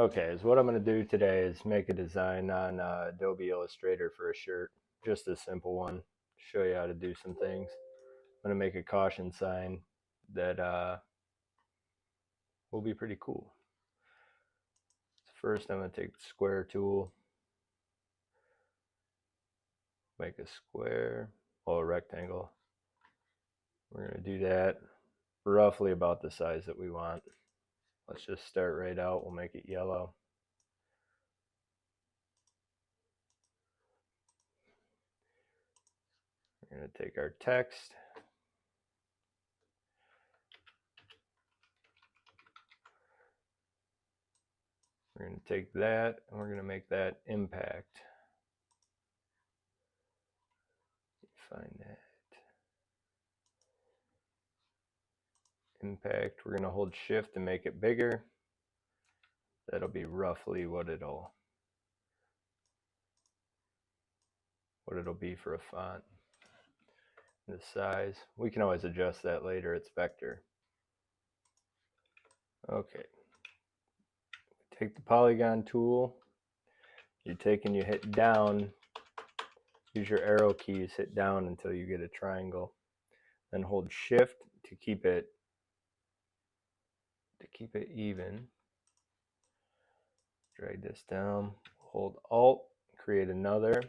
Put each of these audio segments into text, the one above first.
Okay, so what I'm going to do today is make a design on Adobe Illustrator for a shirt. Just a simple one. Show you how to do some things. I'm going to make a caution sign that will be pretty cool. So first I'm going to take the square tool, make a square, or a rectangle. We're going to do that roughly about the size that we want. Let's just start right out. We'll make it yellow. We're going to take our text. We're going to take that and we're going to make that impact. Find that. Impact. We're going to hold shift to make it bigger. That'll be roughly what it'll be for a font. The size. We can always adjust that later. It's vector. Okay. Take the polygon tool. You take and you hit down. Use your arrow keys. Hit down until you get a triangle. Then hold shift to keep it even. Drag this down. Hold alt. Create another.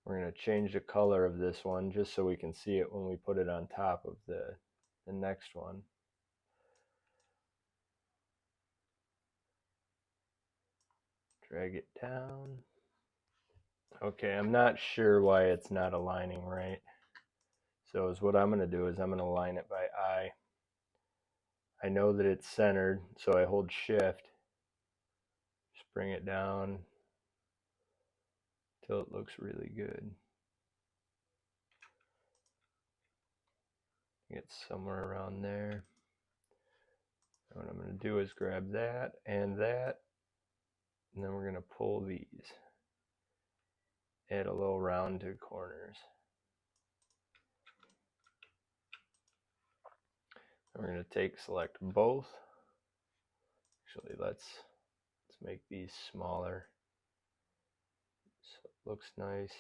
We're going to change the color of this one just so we can see it when we put it on top of the next one. Drag it down. Okay, I'm not sure why it's not aligning right. So what I'm going to do is I'm going to align it by eye. I know that it's centered, so I hold shift. Just bring it down till it looks really good. Get somewhere around there. And what I'm going to do is grab that, and then we're going to pull these. Add a little round to corners. And we're going to select both. Actually, let's make these smaller so it looks nice.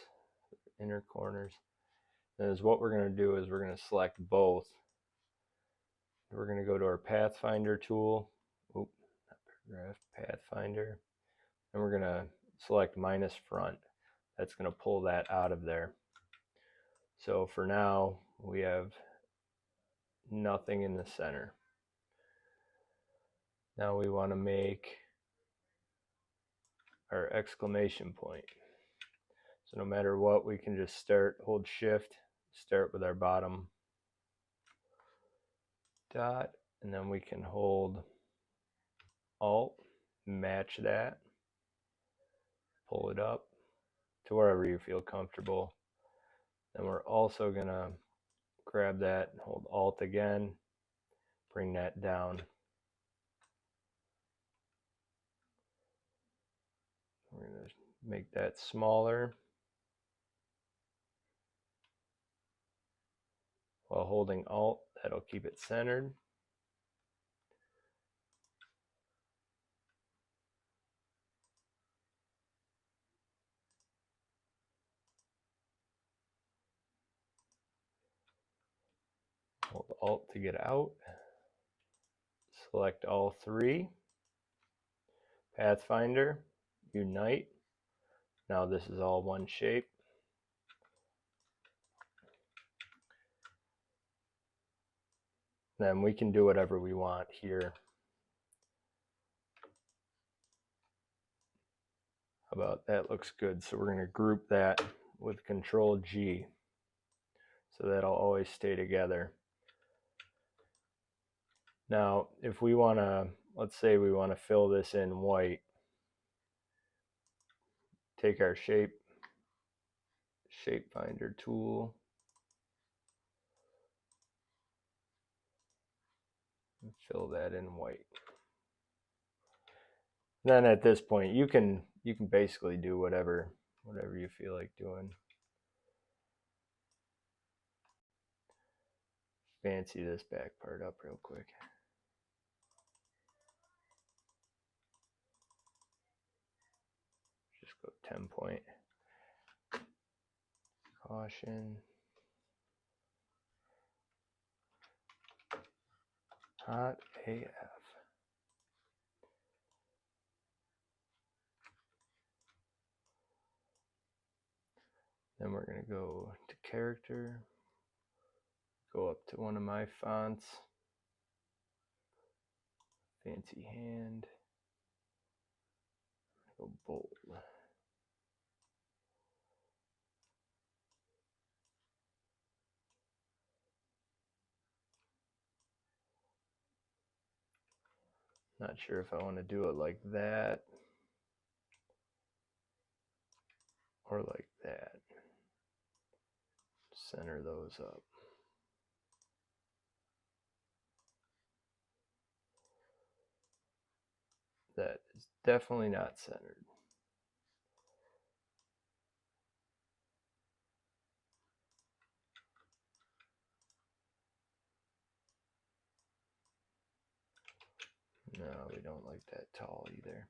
Inner corners. And what we're going to do is we're going to select both. We're going to go to our Pathfinder tool. Oop, not paragraph, Pathfinder. And we're going to select minus front. That's going to pull that out of there. So for now, we have nothing in the center. Now we want to make our exclamation point. So no matter what, we can just hold shift, start with our bottom dot, and then we can hold alt, match that, pull it up to wherever you feel comfortable. Then we're also going to grab that and hold alt again, bring that down. We're going to make that smaller while holding alt. That'll keep it centered. Hold alt to get out. Select all three. Pathfinder, unite. Now this is all one shape. Then we can do whatever we want here. How about that? Looks good. So we're going to group that with Control G. So that'll always stay together. Now, if we want to, let's say we want to fill this in white, take our shape finder tool, and fill that in white. Then at this point, you can basically do whatever you feel like doing. Fancy this back part up real quick. go 10 point. Caution. Hott AF. Then we're going to go to character, go up to one of my fonts, fancy hand, go bold. Not sure if I want to do it like that or like that. Center those up. That is definitely not centered. No, we don't like that tall either.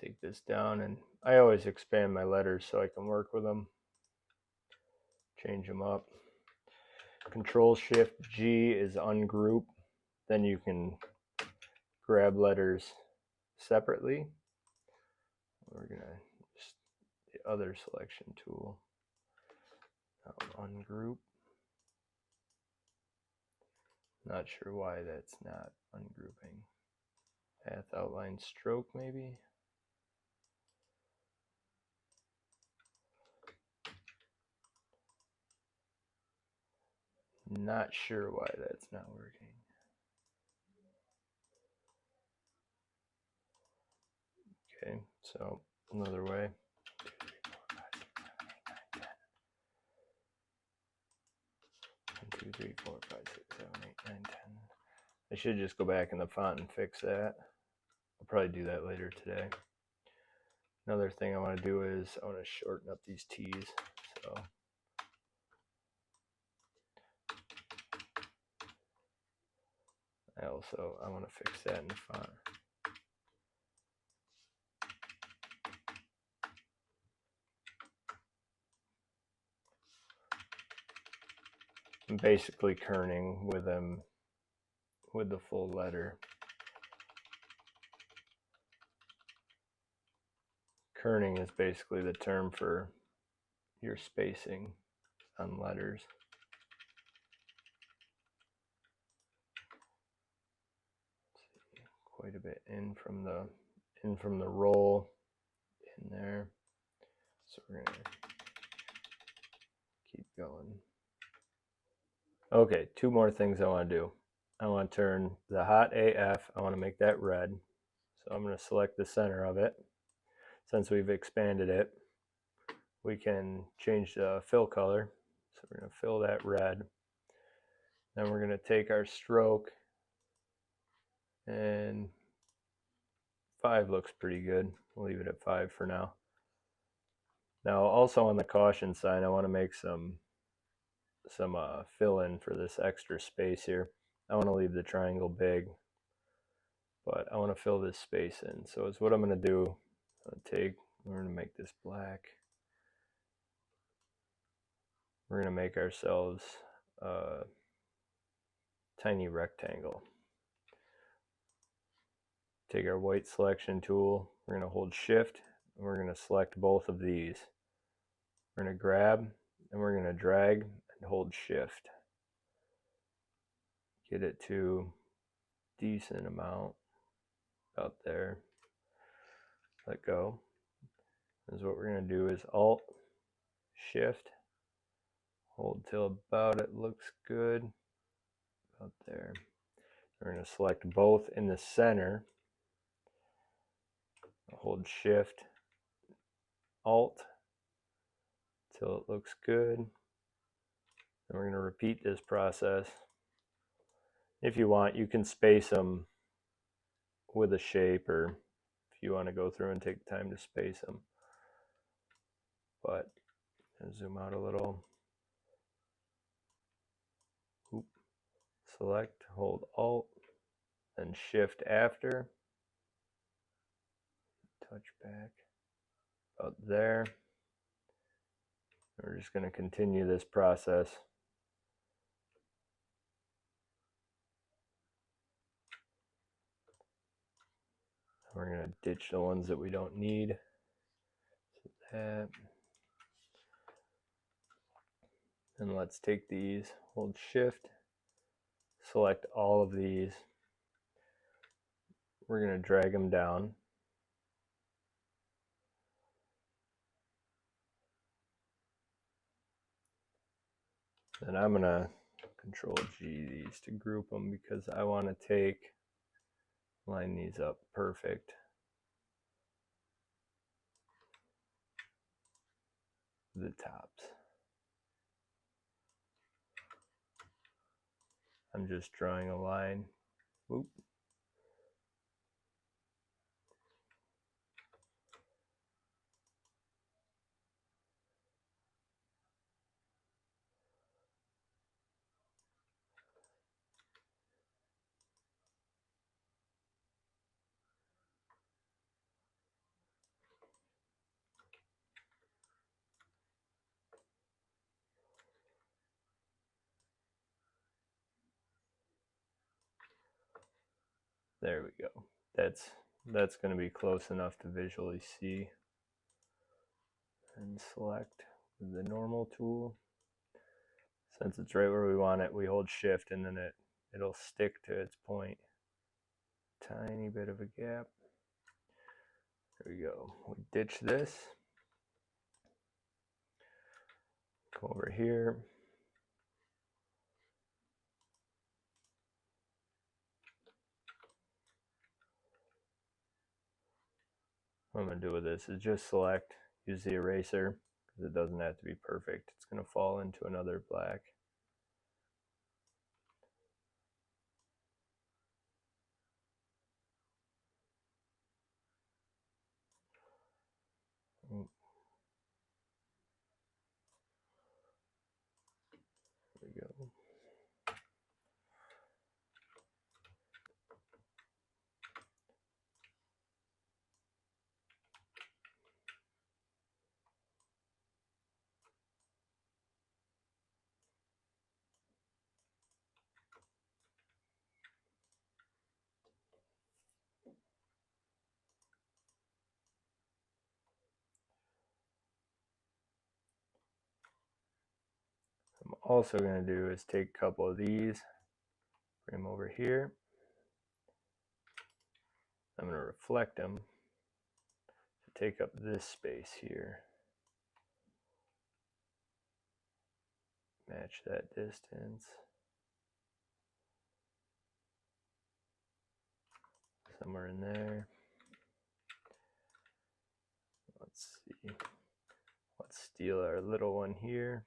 Take this down, and I always expand my letters so I can work with them, change them up. Control Shift G is ungroup. Then you can grab letters separately. We're gonna just the other selection tool. Ungroup. Not sure why that's not ungrouping. Path, outline, stroke maybe. Not sure why that's not working. Okay, so another way. 1, 2, 3, 4, 5, 6, 7, 8, 9, 10. I should just go back in the font and fix that. I'll probably do that later today. Another thing I want to do is I want to shorten up these T's. So I want to fix that in the font. I'm basically kerning with them with the full letter. Kerning is basically the term for your spacing on letters. Quite a bit in from the roll in there. So we're gonna keep going. Okay, two more things I want to do. I want to turn the Hott AF, I want to make that red. So I'm going to select the center of it. Since we've expanded it, we can change the fill color. So we're going to fill that red. Then we're going to take our stroke, and 5 looks pretty good. We'll leave it at 5 for now. Now also on the caution sign, I want to make some fill in for this extra space here. I want to leave the triangle big, but I want to fill this space in. So it's what I'm going to do. We're going to make this black. We're going to make ourselves a tiny rectangle. Take our white selection tool. We're going to hold shift, and we're going to select both of these. We're going to grab, and we're going to drag and hold shift. Get it to a decent amount, about there. Let go. This is what we're going to do is Alt, Shift, hold till about it looks good, about there. We're going to select both in the center, hold Shift, Alt, till it looks good. And we're going to repeat this process If you want, you can space them with a shape, or if you want to go through and take time to space them. But zoom out a little. Oop. Select, hold Alt, then Shift after. Touch back about there. We're just going to continue this process. We're going to ditch the ones that we don't need. So that. And let's take these, hold Shift, select all of these. We're going to drag them down. And I'm going to Control G these to group them because I want to line these up perfect. The tops. I'm just drawing a line. Oop. There we go. That's going to be close enough to visually see. And select the normal tool. Since it's right where we want it, we hold Shift and then it'll stick to its point. Tiny bit of a gap. There we go. We ditch this. Come over here. What I'm going to do with this is just select, use the eraser, because it doesn't have to be perfect. It's going to fall into another black. There we go. I'm also going to do is take a couple of these, bring them over here. I'm going to reflect them to take up this space here. Match that distance. Somewhere in there. Let's see. Let's steal our little one here.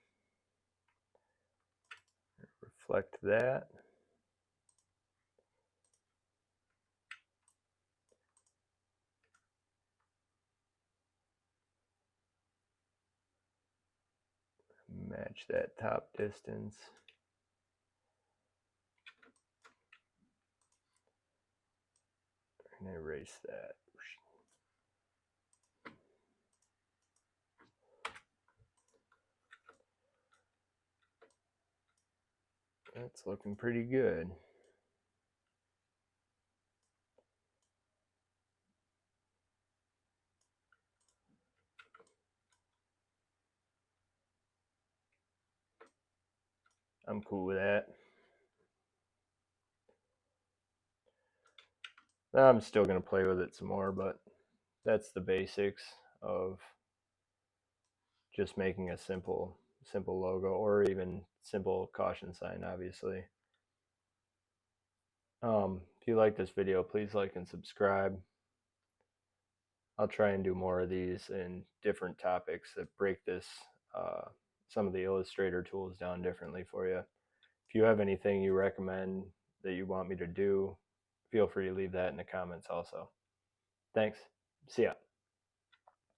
Reflect that. Match that top distance. And erase that. That's looking pretty good. I'm cool with that. I'm still going to play with it some more, but that's the basics of just making a simple logo, or even simple caution sign, obviously. If you like this video, please like and subscribe. I'll try and do more of these in different topics that break this some of the Illustrator tools down differently for you. If you have anything you recommend that you want me to do, feel free to leave that in the comments also. Thanks. See ya.